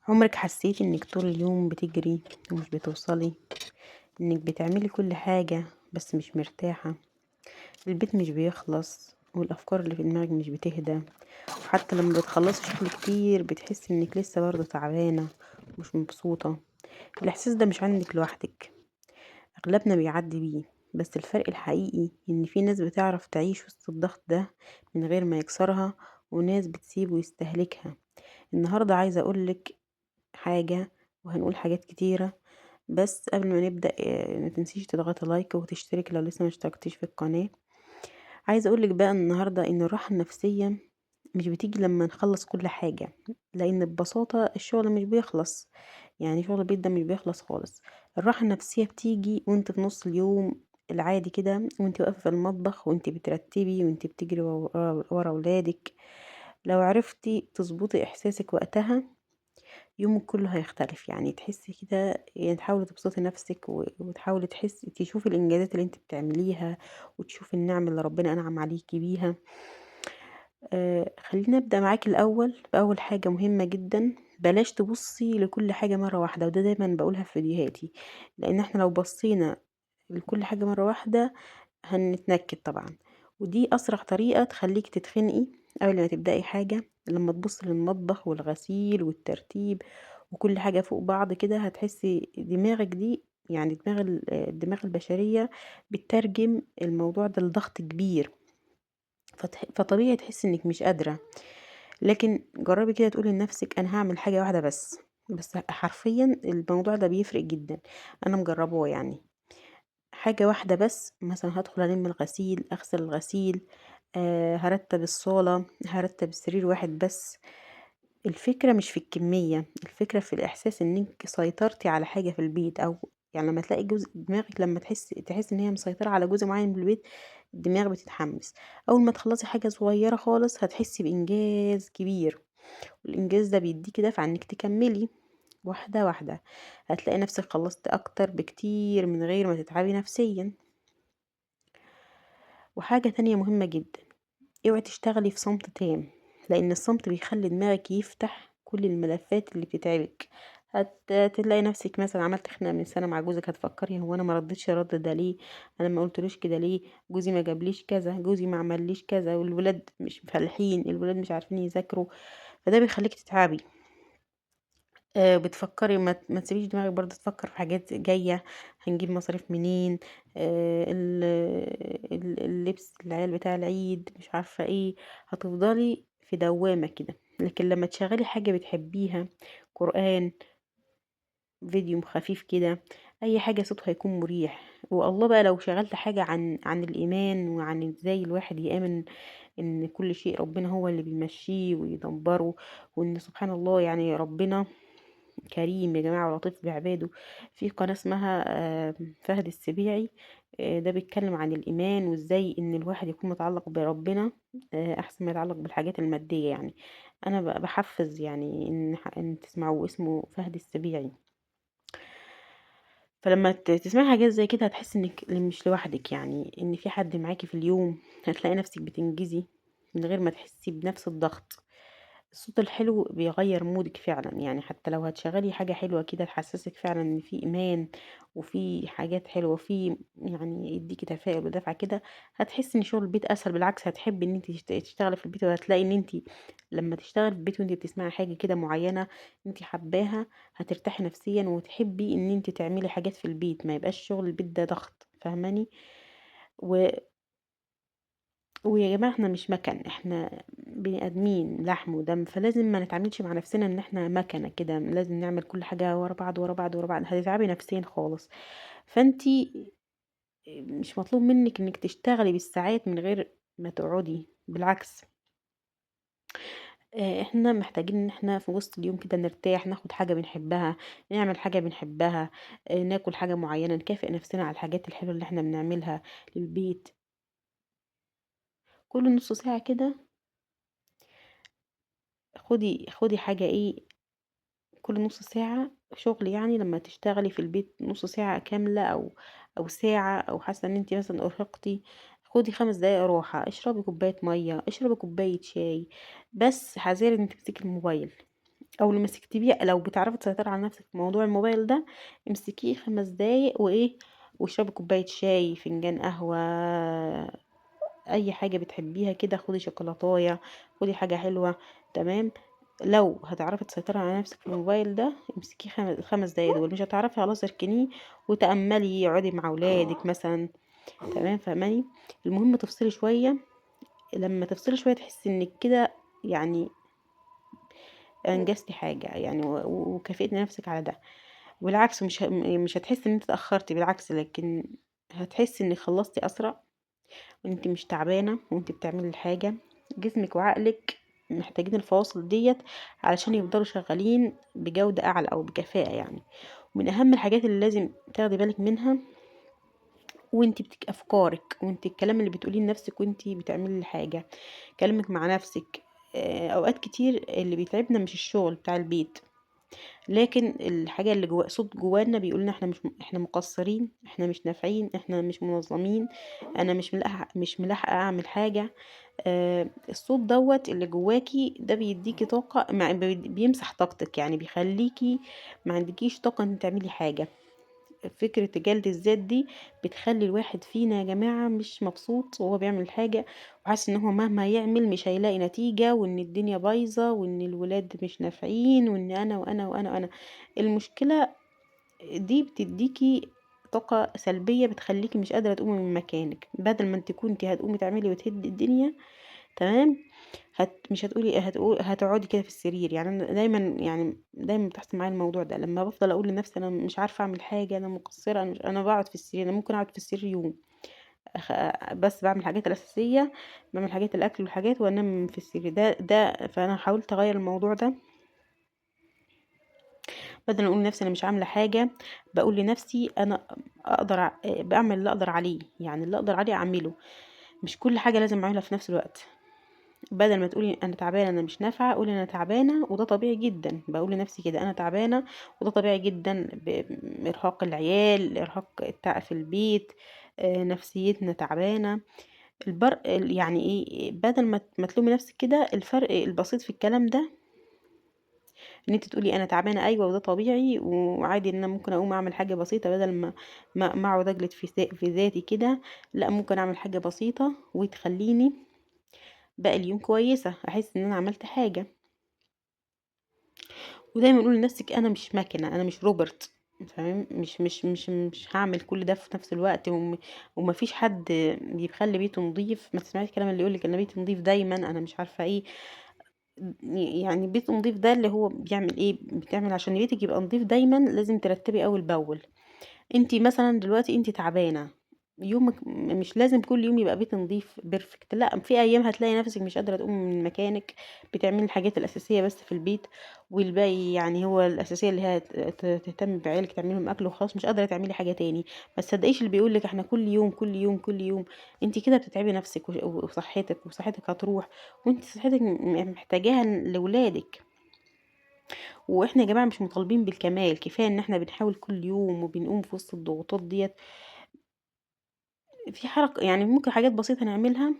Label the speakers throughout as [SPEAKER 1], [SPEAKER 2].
[SPEAKER 1] عمرك حسيتي انك طول اليوم بتجري ومش بتوصلي؟ انك بتعملي كل حاجة بس مش مرتاحة؟ البيت مش بيخلص والافكار اللي في دماغك مش بتهدى، وحتى لما بتخلصي شغل كتير بتحسي انك لسه برضه تعبانة ومش مبسوطة. الاحساس ده مش عندك لوحدك، اغلبنا بيعدي بيه. بس الفرق الحقيقي ان في ناس بتعرف تعيش وسط الضغط ده من غير ما يكسرها، وناس بتسيبه يستهلكها. النهاردة عايزة اقولك حاجة، وهنقول حاجات كتيرة. بس قبل ما نبدأ ما تنسيش تضغطي لايك وتشترك لو لسه ما اشتركتيش في القناة. عايزة اقولك بقى النهاردة ان الراحة النفسية مش بتيجي لما نخلص كل حاجة، لان ببساطة الشغل مش بيخلص. يعني شغل البيت ده مش بيخلص خالص. الراحة النفسية بتيجي وانت في نص اليوم العادي كده، وانت واقفة في المطبخ وانت بترتبي وانت بتجري ورا ولادك. لو عرفتي تظبطي احساسك وقتها، يومك كله هيختلف. يعني تحسي كده، يعني تحاولي تبسطي نفسك وتحاولي تحسي تشوفي الانجازات اللي انت بتعمليها، وتشوفي النعم اللي ربنا انعم عليكي بيها. خلينا ابدا معاكي الاول باول حاجه مهمه جدا. بلاش تبصي لكل حاجه مره واحده، وده دايما بقولها في فيديوهاتي. لان احنا لو بصينا لكل حاجه مره واحده هنتنكد طبعا، ودي اسرع طريقه تخليك تتخنقي. قبل ما تبدأي حاجة، لما تبصي للمطبخ والغسيل والترتيب وكل حاجة فوق بعض كده، هتحسي دماغك دي، يعني الدماغ البشرية بتترجم الموضوع ده لضغط كبير. فطبيعي تحسي انك مش قادرة. لكن جربي كده تقولي لنفسك انا هعمل حاجة واحدة بس حرفيا الموضوع ده بيفرق جدا. انا مجربه يعني. حاجة واحدة بس، مثلا هدخل ألم الغسيل، أغسل الغسيل، هرتب الصالة، هرتب السرير واحد بس. الفكرة مش في الكمية، الفكرة في الإحساس إنك سيطرتي على حاجة في البيت. أو يعني لما تلاقي جزء دماغك، لما تحس إن هي مسيطرة على جزء معين من البيت، الدماغ بتتحمس. أول ما تخلصي حاجة صغيرة خالص هتحسي بإنجاز كبير، والإنجاز ده بيديكي دفعة إنك تكملي واحدة واحدة. هتلاقي نفسك خلصت أكتر بكتير من غير ما تتعبي نفسيا. وحاجة تانية مهمة جدا، اوعي تشتغلي في صمت تام، لان الصمت بيخلي دماغك يفتح كل الملفات اللي بتتعبك. هتلاقي نفسك مثلا عملت خناقه من سنه مع جوزك، هتفكري هو انا ما ردتش الرد ده ليه، انا ما قلتلوش كده ليه، جوزي ما جابليش كذا، جوزي ما عمليش كذا، والولاد مش مفلحين، الولاد مش عارفين يذاكروا. فده بيخليك تتعبي. بتفكري، ما تسيبيش دماغك برضه تفكر في حاجات جاية. هنجيب مصاريف منين؟ اللبس العيال بتاع العيد، مش عارفة ايه. هتفضلي في دوامة كده. لكن لما تشغلي حاجة بتحبيها، قرآن، فيديو خفيف كده، اي حاجة صوتها هيكون مريح. والله بقى لو شغلت حاجة عن الايمان، وعن ازاي الواحد يامن ان كل شيء ربنا هو اللي بيمشيه ويدبره، وان سبحان الله يعني ربنا كريم يا جماعة ولطيف بعباده. في قناة اسمها فهد السبيعي، ده بيتكلم عن الإيمان وإزاي إن الواحد يكون متعلق بربنا أحسن ما يتعلق بالحاجات المادية يعني. أنا بحفز يعني إن تسمعوا، اسمه فهد السبيعي. فلما تسمعي حاجات زي كده هتحس إنك مش لوحدك، يعني إن في حد معاكي في اليوم. هتلاقي نفسك بتنجزي من غير ما تحسي بنفس الضغط. الصوت الحلو بيغير مودك فعلا، يعني حتى لو هتشغلي حاجة حلوة كده تحسسك فعلا ان في ايمان وفي حاجات حلوة، في يعني يديكي تفاؤل ودفعة كده. هتحسي ان شغل البيت اسهل، بالعكس هتحبي ان انت تشتغلي في البيت. وهتلاقي ان انت لما تشتغلي في البيت وانت بتسمعي حاجة كده معينة انت حباها، هترتاحي نفسيا وتحبي ان انت تعملي حاجات في البيت، ما يبقاش شغل البيت ده ضغط. فاهماني؟ ويا جماعة احنا مش مكن، احنا بني ادمين لحم ودم. فلازم ما نتعاملش مع نفسنا ان احنا مكنة كده لازم نعمل كل حاجة ورا بعض ورا بعض ورا بعض، هتتعبي نفسيا خالص. فانتي مش مطلوب منك انك تشتغلي بالساعات من غير ما تقعدي، بالعكس. احنا محتاجين ان احنا في وسط اليوم كده نرتاح، ناخد حاجة بنحبها، نعمل حاجة بنحبها، ناكل حاجة معينة، نكافئ نفسنا على الحاجات الحلوة اللي احنا بنعملها للبيت. كل نص ساعة كده خدي حاجة ايه. كل نص ساعة شغل، يعني لما تشتغلي في البيت نص ساعة كاملة أو ساعة، أو حاسة إن انتي مثلا أرهقتي، خدي 5 دقايق راحة، اشربي كوباية مية، اشربي كوباية شاي. بس حذاري ان تمسكي الموبايل. او لما تكتبيه، لو بتعرفي تسيطري على نفسك في موضوع الموبايل ده، امسكيه 5 دقايق وايه، واشربي كوباية شاي، فنجان قهوة، اي حاجة بتحبيها كده، خدي شوكولاتاية، خدي حاجة حلوة. تمام. لو هتعرفي تسيطري على نفسك في الموبايل ده، امسكيه 5 دقايق دول. مش هتعرفي خلاص اركنيه وتأملي، اقعدي مع اولادك مثلا. تمام، فاهماني؟ المهم تفصلي شوية. لما تفصلي شوية تحسي انك كده يعني انجزتي حاجة يعني، وكافئتي نفسك على ده. بالعكس، مش هتحسي ان انت اتأخرتي، بالعكس، لكن هتحسي انك خلصتي اسرع، وانت مش تعبانة وانت بتعملي الحاجة. جسمك وعقلك محتاجين الفواصل ديت علشان يفضلوا شغالين بجودة اعلى او بكفاءة يعني. ومن اهم الحاجات اللي لازم تاخدي بالك منها وانت افكارك، وانت الكلام اللي بتقوليه لنفسك وانت بتعملي الحاجة، كلامك مع نفسك. اوقات كتير اللي بيتعبنا مش الشغل بتاع البيت، لكن الحاجة اللي جوا صوت جوانا بيقولنا احنا مقصرين، احنا مش نافعين، احنا مش منظمين، انا مش ملاحقة اعمل حاجة. الصوت دوت اللي جواكي ده بيديكي طاقة، بيمسح طاقتك، يعني بيخليكي ما عندكيش طاقة ان تعملي حاجة. فكرة جلد الذات دي بتخلي الواحد فينا يا جماعة مش مبسوط وهو بيعمل حاجة، وحاسس ان هو مهما يعمل مش هيلاقي نتيجة، وان الدنيا بايظة، وان الولاد مش نافعين، وان انا وانا وانا وانا. المشكلة دي بتديكي طاقة سلبية، بتخليكي مش قادرة تقومي من مكانك، بدل ما انت كنتي هتقومي تعملي وتهدي الدنيا. تمام. مش هتقعدي كده في السرير. يعني انا دايما، يعني دايما بتحصل معايا الموضوع ده، لما بفضل اقول لنفسي انا مش عارفه اعمل حاجه، انا مقصره، انا بقعد في السرير. انا ممكن اقعد في السرير يوم، بس بعمل الحاجات الاساسيه، بعمل حاجات الاكل والحاجات، وانام في السرير. فانا حاولت اغير الموضوع ده، بدل ما اقول لنفسي انا مش عامله حاجه، بقول لنفسي انا بعمل اللي اقدر عليه، يعني اللي اقدر عليه اعمله. مش كل حاجه لازم اعملها في نفس الوقت. بدل ما تقولي انا تعبانه انا مش نافعه، قولي انا تعبانه وده طبيعي جدا. بقول لنفسي كده انا تعبانه وده طبيعي جدا، بارهاق العيال، ارهاق التعب في البيت، نفسيتنا تعبانه. يعني ايه، بدل ما تلومي نفسك كده، الفرق البسيط في الكلام ده ان انت تقولي انا تعبانه ايوه وده طبيعي وعادي، ان انا ممكن اقوم اعمل حاجه بسيطه، بدل ما اقعد اجلد في ذاتي كده. لا، ممكن اعمل حاجه بسيطه وتخليني باقي اليوم كويسه، احس ان انا عملت حاجه. ودايما قولي لنفسك انا مش ماكينه، انا مش روبوت. فاهم؟ مش هعمل كل ده في نفس الوقت، ومفيش حد بيخلي بيته نظيف. ما تسمعيش الكلام اللي يقولك انا بيتي نظيف دايما، انا مش عارفه ايه. يعني بيت نظيف ده اللي هو بيعمل ايه؟ بتعمل عشان بيتك يبقى نظيف دايما لازم ترتبي اول باول. انتي مثلا دلوقتي انتي تعبانه، يومك مش لازم كل يوم يبقى بيت نظيف بيرفكت، لا، في ايام هتلاقي نفسك مش قادره تقومي من مكانك، بتعملي الحاجات الاساسيه بس في البيت، والباقي يعني هو الاساسيه اللي هي تهتمي بعيالك، تعملي لهم اكل وخلاص، مش قادره تعملي حاجه تاني. ما تصدقيش اللي بيقولك احنا كل يوم كل يوم كل يوم. انتي كده بتتعبي نفسك وصحتك هتروح، وانتي صحتك محتاجاها لاولادك. واحنا يا جماعه مش مطالبين بالكمال، كفايه ان احنا بنحاول كل يوم وبنقوم في وسط الضغوطات ديت. في حركة يعني، ممكن حاجات بسيطة نعملها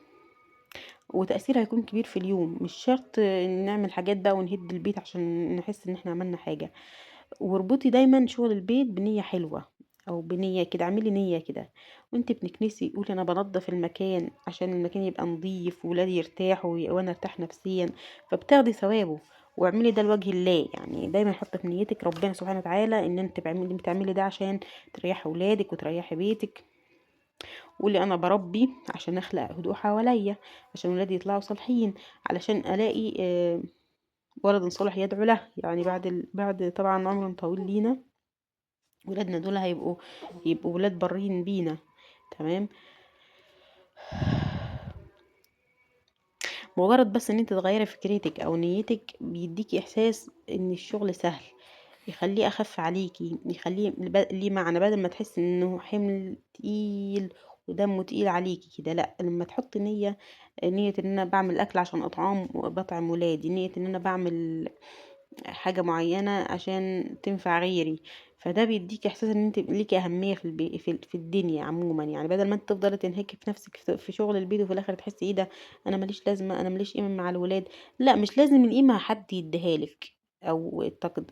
[SPEAKER 1] وتأثيرها هيكون كبير في اليوم. مش شرط نعمل حاجات بقى ونهد البيت عشان نحس ان احنا عملنا حاجة. واربطي دايما شغل البيت بنية حلوة، او بنية كده، اعملي نية كده وانت بنكنسي، قولي انا بنظف المكان عشان المكان يبقى نظيف وولادي يرتاحوا وانا ارتاح نفسيا، فبتاخدي ثوابه. واعملي ده لوجه الله، يعني دايما حطي في نيتك ربنا سبحانه وتعالى ان انت بتعملي ده عشان تريحي ولادك وتريحي بيتك. قولي انا بربي عشان اخلق هدوء حواليا، عشان ولادي يطلعوا صالحين، علشان الاقي ولد صالح يدعو له، يعني بعد طبعا عمر طويل لينا، ولادنا دول يبقوا ولاد برين بينا. تمام. مجرد بس ان انت تغيري فكرتك او نيتك بيديكي احساس ان الشغل سهل، يخليه اخف عليكي، يخليه ليه معنى، بدل ما تحس انه حمل تقيل ودمه تقيل عليكي كده. لا، لما تحط نية ان انا بعمل اكل عشان بطعم ولادي، نية ان انا بعمل حاجة معينة عشان تنفع غيري، فده بيديك احساس ان انت ليكي اهمية في الدنيا عموما. يعني بدل ما انت تفضلي تنهكي في نفسك في شغل البيت، وفي الاخر تحسي ايه ده، انا ماليش لازمة، انا ماليش قيمة مع الولاد. لا، مش لازم القيمة حد يديها لك، او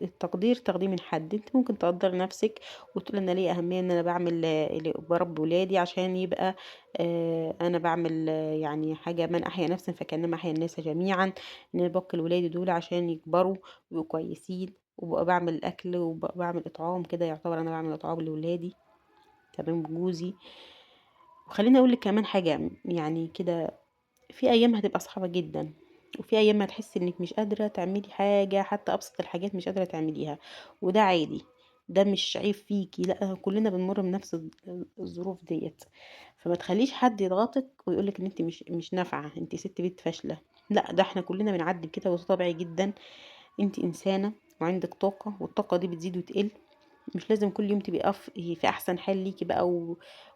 [SPEAKER 1] التقدير تاخديه من حد. انت ممكن تقدر نفسك وتقول انا ليه اهميه ان انا بعمل بربي ولادي عشان يبقى انا بعمل يعني حاجه، من احيا نفسا فكانما احيا الناس جميعا، ان انا بوكل ولادي دول عشان يكبروا ويبقوا كويسين، وبقى بعمل اكل وبقى بعمل اطعام كده، يعتبر انا بعمل اطعام لولادي تمام بجوزي. وخليني اقول لك كمان حاجه يعني كده، في ايام هتبقى صعبة جدا، وفي ايام هتحسي انك مش قادرة تعملي حاجة، حتى ابسط الحاجات مش قادرة تعمليها، وده عادي، ده مش عيب فيكي، لا كلنا بنمر بنفس الظروف ديت. فما تخليش حد يضغطك ويقولك ان انت مش نافعة، انت ست بيت فاشلة. لا، ده احنا كلنا بنعدي كده وده طبيعي جدا. انت انسانة وعندك طاقة، والطاقة دي بتزيد وتقل، مش لازم كل يوم تبقي في احسن حال ليكي بقى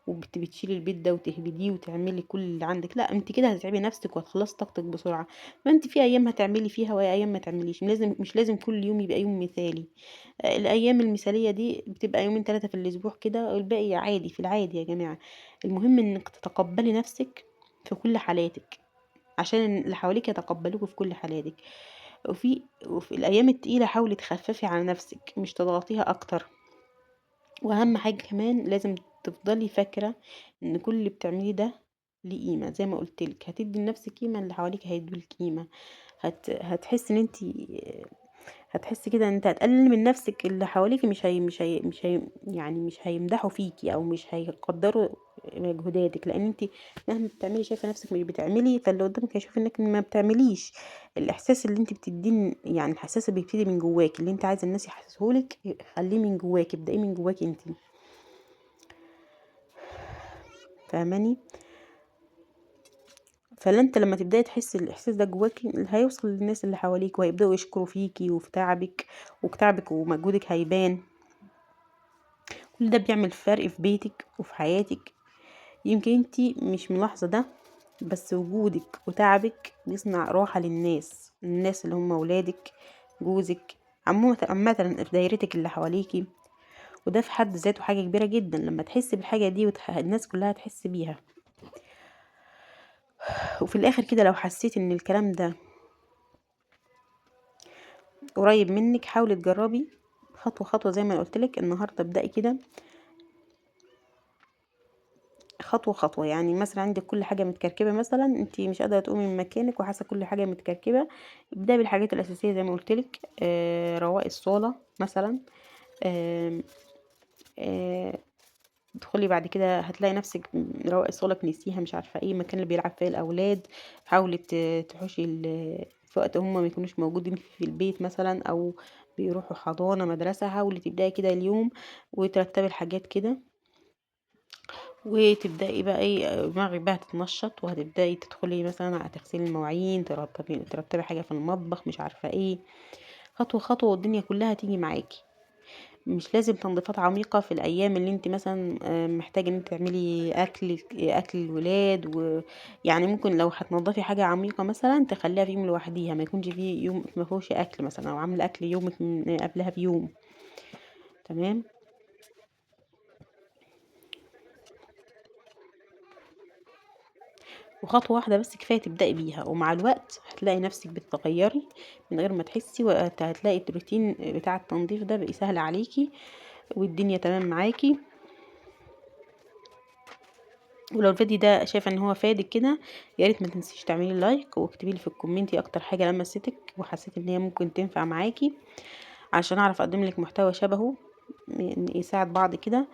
[SPEAKER 1] وبتشيلي البيت ده وتهبديه وتعملي كل اللي عندك. لا، انت كده هتتعبي نفسك وهتخلصي طاقتك بسرعه. ما انت في ايام هتعملي فيها وايام ما تعمليش، مش لازم كل يوم يبقى يوم مثالي. الايام المثاليه دي بتبقى يومين ثلاثه في الاسبوع كده، والباقي عادي في العادي يا جماعه. المهم انك تتقبلي نفسك في كل حالاتك، عشان اللي حواليك يتقبلوك في كل حالاتك. وفي الايام التقيله حاولي تخففي على نفسك مش تضغطيها اكتر. واهم حاجة كمان لازم تفضلي فاكرة ان كل اللي بتعمليه ده ليه قيمة، زي ما قلتلك هتدي لنفسك قيمة، اللي حواليك هيدولك قيمة. هتحس ان انت، هتحسي كده ان انت هتقلل من نفسك، اللي حواليك مش هي يعني مش هيمدحوا فيكي او مش هيقدروا مجهوداتك، لان انت مهما بتعملي شايفه نفسك مش بتعملي، فاللي قدامك هيشوف انك ما بتعمليش. الاحساس اللي انت بتدين يعني الحساس اللي بيبتدي من جواك، اللي انت عايزه الناس يحسسهولك، خليه من جواك، ابدأي من جواك انت. فاهماني؟ فلا انت لما تبداي تحسي الاحساس ده جواكي، هيوصل للناس اللي حواليك وهيبداوا يشكروا فيكي وفي تعبك، وتعبك ومجهودك هيبان. كل ده بيعمل فرق في بيتك وفي حياتك. يمكن انتي مش ملاحظة ده، بس وجودك وتعبك بيصنع راحة الناس اللي هم ولادك، جوزك، عامة في دايرتك اللي حواليكي. وده في حد ذاته حاجة كبيرة جدا، لما تحس بالحاجة دي الناس كلها تحس بيها. وفي الاخر كده لو حسيت ان الكلام ده قريب منك، حاولي تجربي خطوة خطوة زي ما قلتلك النهاردة. ابدأي كده خطوة خطوة، يعني مثلا عندك كل حاجة متكركبة، مثلا انت مش قادرة تقومي من مكانك وحاسة كل حاجة متكركبة، ابدأي بالحاجات الأساسية زي ما قلتلك. رواق الصالة مثلا. آه آه ادخلي بعد كده هتلاقي نفسك رواق الصالة نسيها، مش عارفة ايه المكان اللي بيلعب فيه الأولاد. حاولي تحوشي في وقت هما ما يكونوش موجودين في البيت مثلا، أو بيروحوا حضانة مدرسة، حاولي تبدأي كده اليوم وترتبي الحاجات كده، وتبدأي بقى ايه دماغك بقى تتنشط، وهتبدأي تدخلي مثلا على تغسيل المواعين، ترتبي حاجة في المطبخ، مش عارفة ايه. خطوة خطوة والدنيا كلها تيجي معاكي. مش لازم تنظيفات عميقة في الأيام اللي انت مثلا محتاجة ان انت تعملي أكل الولاد يعني ممكن لو هتنضفي حاجة عميقة مثلا تخليها في يوم لوحديها، ما يكونش فيه يوم ما فيهوش أكل مثلا، أو عاملة أكل يومك من قبلها بيوم. تمام. وخطوة واحدة بس كفاية تبدأي بيها، ومع الوقت هتلاقي نفسك بتتغيري من غير ما تحسي، وهتلاقي الروتين بتاع التنظيف ده بقى سهل عليكي والدنيا تمام معاكي. ولو الفيديو ده شايفه ان هو فادك كده، يا ريت ما تنسيش تعملي لايك واكتبي لي في الكومنتي اكتر حاجه لمستك وحسيت ان هي ممكن تنفع معاكي، عشان اعرف اقدم لك محتوى شبهه يساعد بعض كده.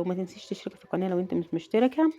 [SPEAKER 1] وما تنسيش تشتركي في القناه لو انت مش مشتركه.